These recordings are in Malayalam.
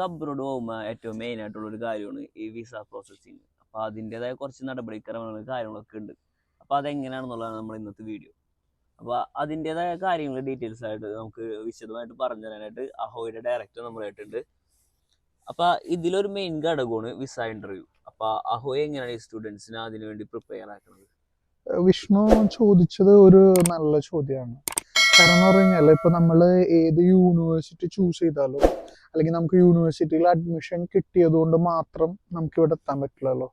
നമുക്ക് അബ്രോഡ് പോകുമ്പോൾ ഏറ്റവും മെയിൻ ആയിട്ടുള്ള ഒരു കാര്യമാണ് ഈ വിസ പ്രോസസ്സിങ്. അപ്പോൾ അതിൻ്റെതായ കുറച്ച് നടപടിക്രമങ്ങളും കാര്യങ്ങളൊക്കെ ഉണ്ട്. അപ്പോൾ അതെങ്ങനെയാണെന്നുള്ളതാണ് നമ്മൾ ഇന്നത്തെ വീഡിയോ. അപ്പോൾ അതിൻ്റെതായ കാര്യങ്ങൾ ഡീറ്റെയിൽസ് ആയിട്ട് നമുക്ക് വിശദമായിട്ട് പറഞ്ഞു തരാനായിട്ട് അഹോയുടെ ഡയറക്ടർ നമ്മളായിട്ടുണ്ട്. അപ്പോൾ ഇതിലൊരു മെയിൻ ഘടകമാണ് വിസ ഇൻ്റർവ്യൂ. അപ്പോൾ അഹോയ് എങ്ങനെയാണ് ഈ സ്റ്റുഡൻസിനെ അതിനുവേണ്ടി പ്രിപ്പയർ ആക്കുന്നത്? വിഷ്ണു ചോദിച്ചത് ഒരു നല്ല ചോദ്യമാണ്. കാരണം എന്ന് പറഞ്ഞു കഴിഞ്ഞാൽ ഇപ്പൊ നമ്മൾ ഏത് യൂണിവേഴ്സിറ്റി ചൂസ് ചെയ്താലോ അല്ലെങ്കിൽ നമുക്ക് യൂണിവേഴ്സിറ്റിയിൽ അഡ്മിഷൻ കിട്ടിയത് കൊണ്ട് മാത്രം നമുക്ക് ഇവിടെ എത്താൻ പറ്റില്ലല്ലോ.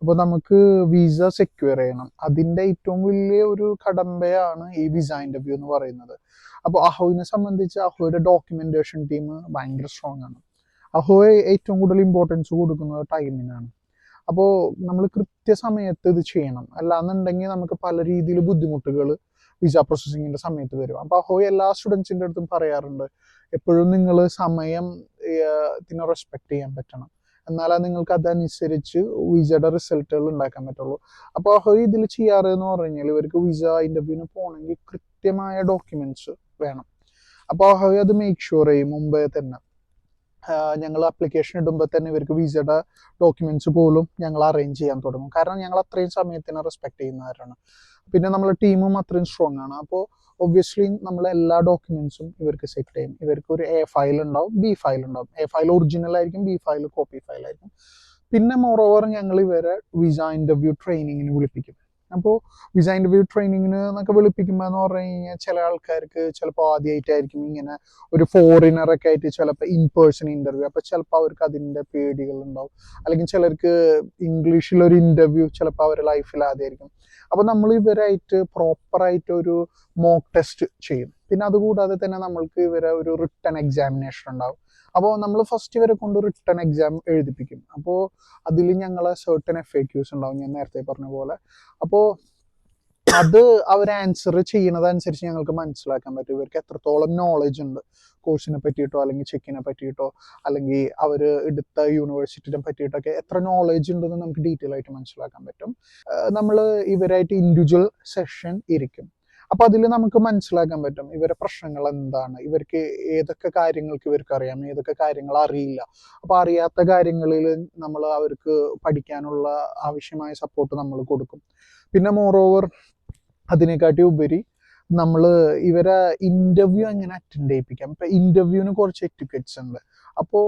അപ്പോൾ നമുക്ക് വിസ സെക്യൂർ ചെയ്യണം. അതിൻ്റെ ഏറ്റവും വലിയ ഒരു കടമ്പയാണ് ഈ വിസ ഇൻ്റർവ്യൂ എന്ന് പറയുന്നത്. അപ്പോൾ അഹോയിനെ സംബന്ധിച്ച് അഹോയുടെ ഡോക്യുമെന്റേഷൻ ടീം ഭയങ്കര സ്ട്രോങ് ആണ്. അഹോയ് ഏറ്റവും കൂടുതൽ ഇമ്പോർട്ടൻസ് കൊടുക്കുന്നത് ടൈമിനാണ്. അപ്പോൾ നമ്മൾ കൃത്യസമയത്ത് ഇത് ചെയ്യണം. അല്ലാന്നുണ്ടെങ്കിൽ നമുക്ക് പല രീതിയിൽ ബുദ്ധിമുട്ടുകൾ വിസ പ്രോസസ്സിങ്ങിന്റെ സമയത്ത് വരും. അപ്പോൾ അഹോയ് എല്ലാ സ്റ്റുഡൻസിൻ്റെ അടുത്തും പറയാറുണ്ട്, എപ്പോഴും നിങ്ങൾ സമയം ഇതിനെ റെസ്പെക്ട് ചെയ്യാൻ പറ്റണം. എന്നാലേ നിങ്ങൾക്ക് അതനുസരിച്ച് വിസയുടെ റിസൾട്ടുകൾ ഉണ്ടാക്കാൻ പറ്റുള്ളൂ. അപ്പോൾ അഹോയ് ഇതിൽ ചെയ്യാറ് എന്ന് പറഞ്ഞു കഴിഞ്ഞാൽ ഇവർക്ക് വിസ ഇന്റർവ്യൂവിന് പോകണമെങ്കിൽ കൃത്യമായ ഡോക്യുമെന്റ്സ് വേണം. അപ്പോൾ അഹോയ് അത് മേക്ക് ഷുവർ ചെയ്യും മുമ്പേ തന്നെ. ഞങ്ങൾ ആപ്ലിക്കേഷൻ ഇടുമ്പോൾ തന്നെ ഇവർക്ക് വിസയുടെ ഡോക്യുമെന്റ്സ് പോലും ഞങ്ങൾ അറേഞ്ച് ചെയ്യാൻ തുടങ്ങും. കാരണം ഞങ്ങൾ അത്രയും സമയത്തിനെ റെസ്പെക്ട് ചെയ്യുന്നവരാണ്. പിന്നെ നമ്മളെ ടീമും അത്രയും സ്ട്രോങ് ആണ്. അപ്പോൾ ഒബ്വിയസ്ലി നമ്മൾ എല്ലാ ഡോക്യുമെന്റ്സും ഇവർക്ക് സെറ്റ് ചെയ്യും. ഇവർക്ക് ഒരു എ ഫയൽ ഉണ്ടാവും, ബി ഫയൽ ഉണ്ടാവും. എ ഫയൽ ഒറിജിനൽ ആയിരിക്കും, ബി ഫയൽ കോപ്പി ഫയൽ ആയിരിക്കും. പിന്നെ മോറോവർ ഞങ്ങൾ ഇവരെ വിസ ഇന്റർവ്യൂ ട്രെയിനിങ്ങിന് വിളിപ്പിക്കും. അപ്പോൾ വിസ ഇന്റർവ്യൂ ട്രെയിനിങ്ങിന് എന്നൊക്കെ വിളിപ്പിക്കുമ്പോൾ എന്ന് പറഞ്ഞു കഴിഞ്ഞാൽ ചില ആൾക്കാർക്ക് ചിലപ്പോൾ ആദ്യമായിട്ടായിരിക്കും ഇങ്ങനെ ഒരു ഫോറിനറൊക്കെ ആയിട്ട് ചിലപ്പോൾ ഇൻ പേഴ്സൺ ഇന്റർവ്യൂ. അപ്പോൾ ചിലപ്പോൾ അവർക്ക് അതിൻ്റെ പേടികൾ ഉണ്ടാവും. അല്ലെങ്കിൽ ചിലർക്ക് ഇംഗ്ലീഷിലൊരു ഇന്റർവ്യൂ ചിലപ്പോൾ അവരുടെ ലൈഫിൽ ആദ്യമായിരിക്കും. അപ്പോൾ നമ്മൾ ഇവരായിട്ട് പ്രോപ്പറായിട്ട് ഒരു മോക്ക് ടെസ്റ്റ് ചെയ്യും. പിന്നെ അതുകൂടാതെ തന്നെ നമ്മൾക്ക് ഇവരെ ഒരു റിട്ടൺ എക്സാമിനേഷൻ ഉണ്ടാവും. അപ്പോൾ നമ്മൾ ഫസ്റ്റ് ഇവരെ കൊണ്ട് റിട്ടൺ എക്സാം എഴുതിപ്പിക്കും. അപ്പോൾ അതിൽ ഞങ്ങളെ സർട്ടൺ FAQs ഉണ്ടാവും, ഞാൻ നേരത്തെ പറഞ്ഞ പോലെ. അപ്പോൾ അത് അവർ ആൻസർ ചെയ്യുന്നതനുസരിച്ച് ഞങ്ങൾക്ക് മനസ്സിലാക്കാൻ പറ്റും ഇവർക്ക് എത്രത്തോളം നോളജ് ഉണ്ട് കോഴ്സിനെ പറ്റിയിട്ടോ അല്ലെങ്കിൽ ചെക്കിനെ പറ്റിയിട്ടോ അല്ലെങ്കിൽ അവർ എടുത്ത യൂണിവേഴ്സിറ്റിനെ പറ്റിയിട്ടൊക്കെ എത്ര നോളജ് ഉണ്ടെന്ന് നമുക്ക് ഡീറ്റെയിൽ ആയിട്ട് മനസ്സിലാക്കാൻ പറ്റും. നമ്മൾ ഇവരായിട്ട് ഇൻഡിവിജ്വൽ സെഷൻ ഇരിക്കും. അപ്പൊ അതിൽ നമുക്ക് മനസ്സിലാക്കാൻ പറ്റും ഇവരെ പ്രശ്നങ്ങൾ എന്താണ്, ഇവർക്ക് ഏതൊക്കെ കാര്യങ്ങൾക്ക് ഇവർക്ക് അറിയാം, ഏതൊക്കെ കാര്യങ്ങൾ അറിയില്ല. അപ്പൊ അറിയാത്ത കാര്യങ്ങളിൽ നമ്മൾ അവർക്ക് പഠിക്കാനുള്ള ആവശ്യമായ സപ്പോർട്ട് നമ്മൾ കൊടുക്കും. പിന്നെ മോറോവർ അതിനെക്കാട്ടി ഉപരി നമ്മൾ ഇവരെ ഇന്റർവ്യൂ എങ്ങനെ അറ്റൻഡ് ചെയ്യിപ്പിക്കാം. ഇപ്പൊ ഇന്റർവ്യൂവിന് കുറച്ച് എറ്റിക്കറ്റ്സ് ഉണ്ട്. അപ്പോൾ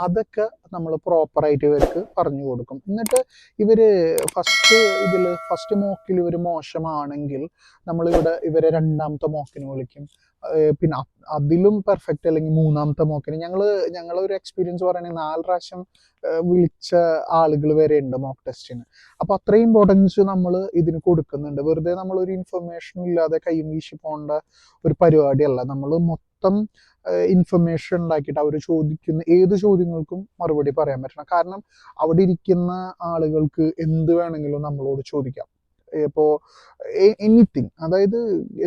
അതൊക്കെ നമ്മൾ പ്രോപ്പറായിട്ട് ഇവർക്ക് പറഞ്ഞു കൊടുക്കും. എന്നിട്ട് ഇവര് ഫസ്റ്റ് മോക്കിൽ ഇവർ മോശമാണെങ്കിൽ ഇവരെ രണ്ടാമത്തെ മോക്കിന് വിളിക്കും. പിന്നെ അതിലും പെർഫെക്റ്റ് അല്ലെങ്കിൽ മൂന്നാമത്തെ മോക്കിന് ഞങ്ങളൊരു എക്സ്പീരിയൻസ് പറയുകയാണെങ്കിൽ 4 പ്രാവശ്യം വിളിച്ച ആളുകൾ വരെ ഉണ്ട് മോക്ക് ടെസ്റ്റിന്. അപ്പൊ അത്രയും ഇമ്പോർട്ടൻസ് നമ്മൾ ഇതിന് കൊടുക്കുന്നുണ്ട്. വെറുതെ നമ്മളൊരു ഇൻഫർമേഷൻ ഇല്ലാതെ കൈയും വീശി പോകേണ്ട ഒരു പരിപാടിയല്ല. നമ്മൾ മൊത്തം ഇൻഫർമേഷൻ ഉണ്ടാക്കിയിട്ട് അവർ ചോദിക്കുന്ന ഏത് ചോദ്യങ്ങൾക്കും മറുപടി പറയാൻ പറ്റണം. കാരണം അവിടെ ഇരിക്കുന്ന ആളുകൾക്ക് എന്ത് വേണമെങ്കിലും നമ്മളോട് ചോദിക്കാം. ഇപ്പോൾ എനിത്തിങ്, അതായത്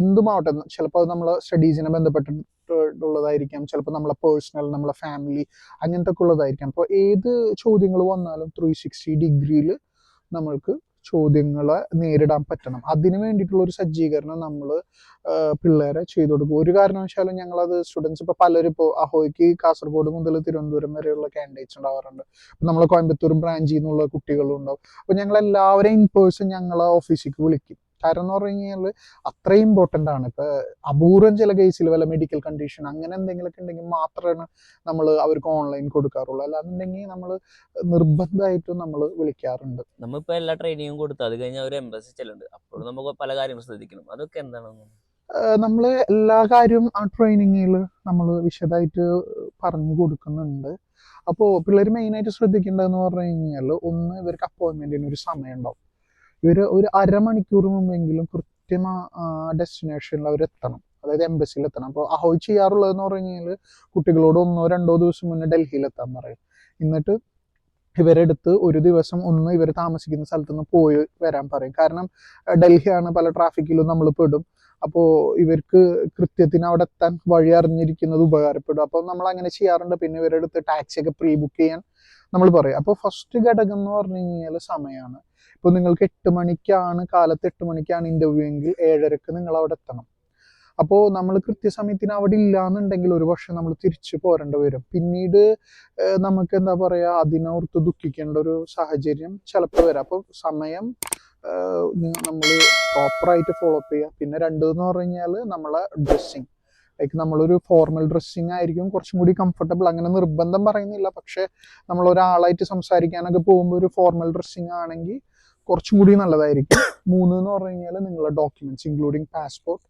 എന്തുമാവട്ടെ. ചിലപ്പോൾ അത് നമ്മളെ സ്റ്റഡീസിനെ ബന്ധപ്പെട്ടിട്ടുള്ളതായിരിക്കാം, ചിലപ്പോൾ നമ്മളെ പേഴ്സണൽ, നമ്മളെ ഫാമിലി, അങ്ങനത്തെ ഒക്കെ ഉള്ളതായിരിക്കാം. അപ്പോൾ ഏത് ചോദ്യങ്ങൾ വന്നാലും 360 ഡിഗ്രിയിൽ നമ്മൾക്ക് ചോദ്യങ്ങളെ നേരിടാൻ പറ്റണം. അതിന് വേണ്ടിയിട്ടുള്ള ഒരു സജ്ജീകരണം നമ്മൾ പിള്ളേരെ ചെയ്തു കൊടുക്കും. ഒരു കാരണവശാലും ഞങ്ങളത് സ്റ്റുഡൻസ് ഇപ്പോൾ പലരും ഇപ്പോൾ അഹോയ്ക്ക് കാസർഗോഡ് മുതൽ തിരുവനന്തപുരം വരെയുള്ള കാൻഡിഡേറ്റ്സ് ഉണ്ടാവാറുണ്ട്. ഇപ്പം നമ്മളെ കോയമ്പത്തൂർ ബ്രാഞ്ചിൽ നിന്നുള്ള കുട്ടികളും ഉണ്ടാവും. അപ്പോൾ ഞങ്ങൾ എല്ലാവരെയും ഇൻ പേഴ്സൺ ഞങ്ങളെ ഓഫീസിലേക്ക് വിളിക്കും. കാരണം എന്ന് പറഞ്ഞു കഴിഞ്ഞാൽ അത്രയും ഇമ്പോർട്ടൻ്റ് ആണ്. ഇപ്പം അപൂർവം ചില കേസിൽ വല്ല മെഡിക്കൽ കണ്ടീഷൻ അങ്ങനെ എന്തെങ്കിലുമൊക്കെ ഉണ്ടെങ്കിൽ മാത്രമാണ് നമ്മൾ അവർക്ക് ഓൺലൈൻ കൊടുക്കാറുള്ളൂ. അല്ലാന്നുണ്ടെങ്കിൽ നമ്മൾ നിർബന്ധമായിട്ടും നമ്മൾ വിളിക്കാറുണ്ട്. നമ്മളിപ്പോൾ എല്ലാ ട്രെയിനിങ്ങും കൊടുത്തു, അത് കഴിഞ്ഞാൽ ഒരു എംബസി ചെല്ലുന്നുണ്ട്. അപ്പോഴും നമുക്ക് പല കാര്യങ്ങളും ശ്രദ്ധിക്കണം. അതൊക്കെ എന്താണ്? നമ്മൾ എല്ലാ കാര്യവും ആ ട്രെയിനിങ്ങിൽ നമ്മൾ വിശദമായിട്ട് പറഞ്ഞു കൊടുക്കുന്നുണ്ട്. അപ്പോൾ പിള്ളേർ മെയിനായിട്ട് ശ്രദ്ധിക്കേണ്ടതെന്ന് പറഞ്ഞു കഴിഞ്ഞാൽ, ഒന്ന് ഇവർക്ക് അപ്പോയിൻമെൻറ്റിന് ഒരു സമയം ഉണ്ടാവും. ഇവർ ഒരു അരമണിക്കൂർ മുമ്പെങ്കിലും കൃത്യം ഡെസ്റ്റിനേഷനിൽ അവർ എത്തണം, അതായത് എംബസിയിൽ എത്തണം. അപ്പോൾ അഹോയ് ചെയ്യാറുള്ളതെന്ന് പറഞ്ഞു കഴിഞ്ഞാൽ കുട്ടികളോട് 1-2 ദിവസം മുന്നേ ഡൽഹിയിൽ എത്താൻ പറയും. എന്നിട്ട് ഇവരെടുത്ത് ഒരു ദിവസം ഒന്ന് ഇവർ താമസിക്കുന്ന സ്ഥലത്ത് നിന്ന് പോയി വരാൻ പറയും. കാരണം ഡൽഹിയാണ്, പല ട്രാഫിക്കിലും നമ്മൾ പെടും. അപ്പോൾ ഇവർക്ക് കൃത്യത്തിന് അവിടെ എത്താൻ വഴി അറിഞ്ഞിരിക്കുന്നത് ഉപകാരപ്പെടും. അപ്പോൾ നമ്മൾ അങ്ങനെ ചെയ്യാറുണ്ട്. പിന്നെ ഇവരെടുത്ത് ടാക്സി ഒക്കെ പ്രീ ബുക്ക് ചെയ്യാൻ നമ്മൾ പറയും. അപ്പോൾ ഫസ്റ്റ് ഘടകം എന്ന് പറഞ്ഞു കഴിഞ്ഞാൽ സമയമാണ്. ഇപ്പോൾ നിങ്ങൾക്ക് കാലത്ത് 8 മണിക്കാണ് ഇന്റർവ്യൂ എങ്കിൽ 7:30 നിങ്ങൾ അവിടെ എത്തണം. അപ്പോൾ നമ്മൾ കൃത്യസമയത്തിന് അവിടെ ഇല്ലാന്നുണ്ടെങ്കിൽ ഒരു പക്ഷെ നമ്മൾ തിരിച്ചു പോരേണ്ടി വരും. പിന്നീട് നമുക്ക് എന്താ പറയുക, അതിനോർത്ത് ദുഃഖിക്കേണ്ട ഒരു സാഹചര്യം ചിലപ്പോൾ വരാം. അപ്പോൾ സമയം നമ്മൾ പ്രോപ്പറായിട്ട് ഫോളോ അപ്പ് ചെയ്യുക. പിന്നെ രണ്ടെന്ന് പറഞ്ഞു കഴിഞ്ഞാൽ നമ്മളെ ഡ്രസ്സിങ്, ലൈക്ക് നമ്മളൊരു ഫോർമൽ ഡ്രസ്സിങ് ആയിരിക്കും കുറച്ചും കൂടി കംഫർട്ടബിൾ. അങ്ങനെ നിർബന്ധം പറയുന്നില്ല, പക്ഷെ നമ്മൾ ഒരാളായിട്ട് സംസാരിക്കാനൊക്കെ പോകുമ്പോൾ ഒരു ഫോർമൽ ഡ്രസ്സിങ് ആണെങ്കിൽ കുറച്ചും കൂടി നല്ലതായിരിക്കും. 3 എന്ന് പറഞ്ഞു കഴിഞ്ഞാൽ നിങ്ങളുടെ ഡോക്യുമെന്റ്സ് ഇൻക്ലൂഡിങ് പാസ്പോർട്ട്,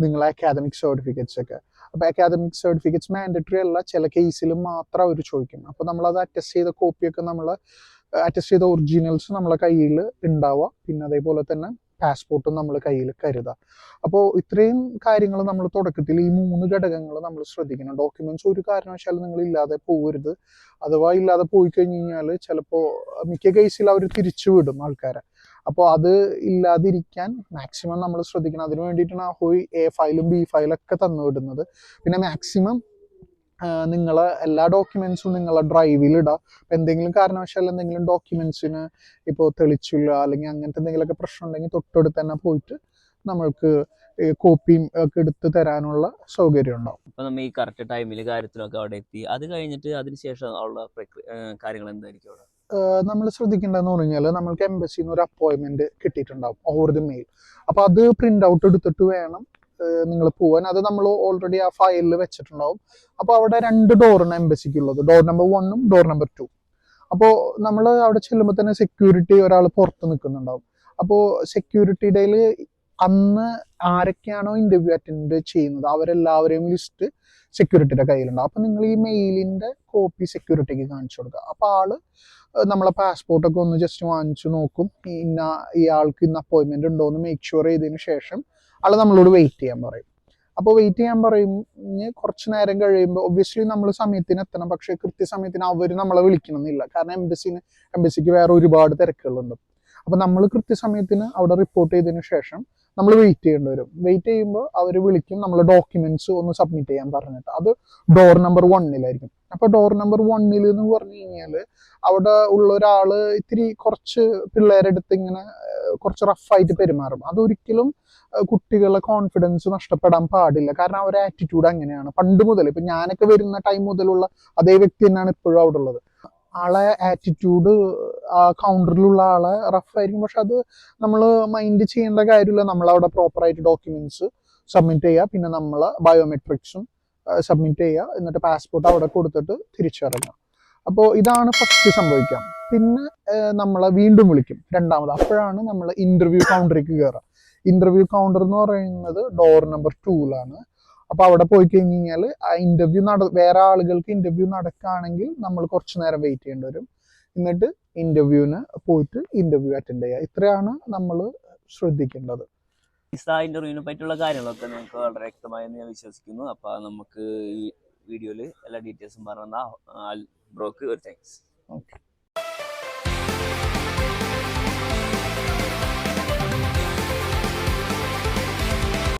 നിങ്ങളെ അക്കാദമിക് സർട്ടിഫിക്കറ്റ്സ് ഒക്കെ. അപ്പോൾ അക്കാദമിക് സർട്ടിഫിക്കറ്റ്സ് മാൻഡറ്ററി അല്ല, ചില കേസിൽ മാത്രം അവർ ചോദിക്കും. അപ്പോൾ നമ്മളത് അറ്റസ്റ്റ് ചെയ്ത കോപ്പിയൊക്കെ അറ്റസ്റ്റ് ചെയ്ത ഒറിജിനൽസ് നമ്മളെ കയ്യിൽ ഉണ്ടാവുക. പിന്നെ അതേപോലെ തന്നെ പാസ്പോർട്ടും നമ്മൾ കയ്യിൽ കരുതുക. അപ്പോൾ ഇത്രയും കാര്യങ്ങൾ നമ്മൾ തുടക്കത്തിൽ ഈ 3 ഘടകങ്ങൾ നമ്മൾ ശ്രദ്ധിക്കണം. ഡോക്യുമെന്റ്സ് ഒരു കാരണവശാലും നിങ്ങൾ ഇല്ലാതെ പോകരുത്. അഥവാ ഇല്ലാതെ പോയി കഴിഞ്ഞ് കഴിഞ്ഞാൽ ചിലപ്പോൾ മിക്ക കേസിൽ അവർ തിരിച്ചു വിടും ആൾക്കാരെ. അപ്പോൾ അത് ഇല്ലാതിരിക്കാൻ മാക്സിമം നമ്മൾ ശ്രദ്ധിക്കണം. അതിന് വേണ്ടിയിട്ടാണ് ഹോയ് A ഫയലും B ഫയലൊക്കെ തന്നു വിടുന്നത്. പിന്നെ മാക്സിമം നിങ്ങളെ എല്ലാ ഡോക്യുമെന്റ്സും നിങ്ങളെ ഡ്രൈവിൽ ഇടുക. എന്തെങ്കിലും കാരണവശാൽ എന്തെങ്കിലും ഡോക്യുമെന്റ്സിന് ഇപ്പോൾ തെളിച്ചില്ല അല്ലെങ്കിൽ അങ്ങനത്തെ എന്തെങ്കിലുമൊക്കെ പ്രശ്നം ഉണ്ടെങ്കിൽ തൊട്ടടുത്ത് തന്നെ പോയിട്ട് നമ്മൾക്ക് കോപ്പിയും ഒക്കെ എടുത്ത് തരാനുള്ള സൗകര്യം ഉണ്ടാവും. അപ്പൊ നമ്മൾ ഈ കറക്റ്റ് ടൈമിൽ കാര്യത്തിലൊക്കെ അവിടെ എത്തി. അത് കഴിഞ്ഞിട്ട് അതിനുശേഷം ഉള്ള കാര്യങ്ങൾ എന്തായിരിക്കും അവിടെ? നമ്മൾ ശ്രദ്ധിക്കേണ്ടതെന്ന് പറഞ്ഞാൽ നമ്മൾക്ക് എംബസിന്ന് ഒരു അപ്പോയിന്റ്മെന്റ് കിട്ടിയിട്ടുണ്ടാവും ഓവർ ദി മെയിൽ. അപ്പൊ അത് പ്രിന്റ് ഔട്ട് എടുത്തിട്ട് വേണം നിങ്ങൾ പോവാൻ. അത് നമ്മൾ ഓൾറെഡി ആ ഫയലിൽ വെച്ചിട്ടുണ്ടാവും. അപ്പോൾ അവിടെ 2 ഡോറാണ് എംബസിക്കുള്ളത്, ഡോർ നമ്പർ 1ഉം ഡോർ നമ്പർ 2. അപ്പോൾ നമ്മൾ അവിടെ ചെല്ലുമ്പോൾ തന്നെ സെക്യൂരിറ്റി ഒരാൾ പുറത്ത് നിൽക്കുന്നുണ്ടാവും. അപ്പോൾ സെക്യൂരിറ്റിയുടെ അന്ന് ആരൊക്കെയാണോ ഇന്റർവ്യൂ അറ്റൻഡ് ചെയ്യുന്നത് അവരെല്ലാവരെയും ലിസ്റ്റ് സെക്യൂരിറ്റിയുടെ കയ്യിലുണ്ടാവും. അപ്പോൾ നിങ്ങൾ ഈ മെയിലിന്റെ കോപ്പി സെക്യൂരിറ്റിക്ക് കാണിച്ചു കൊടുക്കുക. അപ്പോൾ ആള് നമ്മളെ പാസ്പോർട്ടൊക്കെ ഒന്ന് ജസ്റ്റ് വാങ്ങിച്ചു നോക്കും. ഇയാൾക്ക് ഇന്ന് അപ്പോയിന്റ്മെന്റ് ഉണ്ടോ എന്ന് മേക്ക് ഷുവർ ചെയ്തതിന് ശേഷം ആള് നമ്മളോട് വെയിറ്റ് ചെയ്യാൻ പറയും. അപ്പോൾ വെയിറ്റ് ചെയ്യാൻ പറഞ്ഞ് കുറച്ച് നേരം കഴിയുമ്പോൾ ഒബ്വിയസ്ലി നമ്മൾ സമയത്തിന് എത്തണം. പക്ഷേ കൃത്യസമയത്തിന് അവർ നമ്മളെ വിളിക്കണമെന്നില്ല. കാരണം എംബസിക്ക് വേറെ ഒരുപാട് തിരക്കുകളുണ്ട്. അപ്പോൾ നമ്മൾ കൃത്യസമയത്തിന് അവിടെ റിപ്പോർട്ട് ചെയ്തതിന് ശേഷം നമ്മൾ വെയിറ്റ് ചെയ്യേണ്ടി വരും. വെയിറ്റ് ചെയ്യുമ്പോൾ അവർ വിളിക്കും, നമ്മൾ ഡോക്യുമെന്റ്സ് ഒന്ന് സബ്മിറ്റ് ചെയ്യാൻ പറഞ്ഞിട്ട്. അത് ഡോർ നമ്പർ 1ലായിരിക്കും. അപ്പോൾ ഡോർ നമ്പർ 1 എന്ന് പറഞ്ഞു കഴിഞ്ഞാൽ അവിടെ ഉള്ള ഒരാള് ഇത്തിരി കുറച്ച് പിള്ളേരെടുത്ത് ഇങ്ങനെ കുറച്ച് റഫായിട്ട് പെരുമാറും. അതൊരിക്കലും കുട്ടികളുടെ കോൺഫിഡൻസ് നഷ്ടപ്പെടാൻ പാടില്ല. കാരണം അവരുടെ ആറ്റിറ്റ്യൂഡ് അങ്ങനെയാണ് പണ്ട് മുതൽ. ഇപ്പൊ ഞാനൊക്കെ വരുന്ന ടൈം മുതലുള്ള അതേ വ്യക്തി തന്നെയാണ് ഇപ്പോഴും അവിടെ ഉള്ളത്. ആളെ ആറ്റിറ്റ്യൂഡ് ആ കൗണ്ടറിലുള്ള ആളെ റഫായിരിക്കും. പക്ഷെ അത് നമ്മൾ മൈൻഡ് ചെയ്യേണ്ട കാര്യമില്ല. നമ്മളവിടെ പ്രോപ്പറായിട്ട് ഡോക്യുമെന്റ്സ് സബ്മിറ്റ് ചെയ്യുക, പിന്നെ നമ്മളെ ബയോമെട്രിക്സും സബ്മിറ്റ് ചെയ്യുക, എന്നിട്ട് പാസ്പോർട്ട് അവിടെ കൊടുത്തിട്ട് തിരിച്ചിറങ്ങുക. അപ്പോൾ ഇതാണ് ഫസ്റ്റ് സംഭവിക്കാം. പിന്നെ നമ്മളെ വീണ്ടും വിളിക്കും രണ്ടാമത്. അപ്പോഴാണ് നമ്മൾ ഇന്റർവ്യൂ കൗണ്ടറിലേക്ക് കയറുക. ഇന്റർവ്യൂ കൗണ്ടർ എന്ന് പറയുന്നത് ഡോർ നമ്പർ 2ലാണ്. അപ്പൊ അവിടെ പോയി കഴിഞ്ഞ് കഴിഞ്ഞാൽ ആ ഇന്റർവ്യൂ വേറെ ആളുകൾക്ക് ഇന്റർവ്യൂ നടക്കുകയാണെങ്കിൽ നമ്മൾ കുറച്ചു നേരം വെയിറ്റ് ചെയ്യേണ്ടി വരും. എന്നിട്ട് ഇന്റർവ്യൂവിന് പോയിട്ട് ഇന്റർവ്യൂ അറ്റൻഡ് ചെയ്യുക. ഇത്രയാണ് നമ്മൾ ശ്രദ്ധിക്കേണ്ടത്. വിസ ഇന്റർവ്യൂവിനെ പറ്റിയുള്ള കാര്യങ്ങളൊക്കെ നിങ്ങൾക്ക് വളരെ വ്യക്തമായെന്ന് ഞാൻ വിശ്വസിക്കുന്നു. അപ്പൊ നമുക്ക് ഈ വീഡിയോയിൽ എല്ലാ ഡീറ്റെയിൽസും പറഞ്ഞ ബ്രോക്ക് ഒരു താങ്ക്സ്. ഓക്കെ.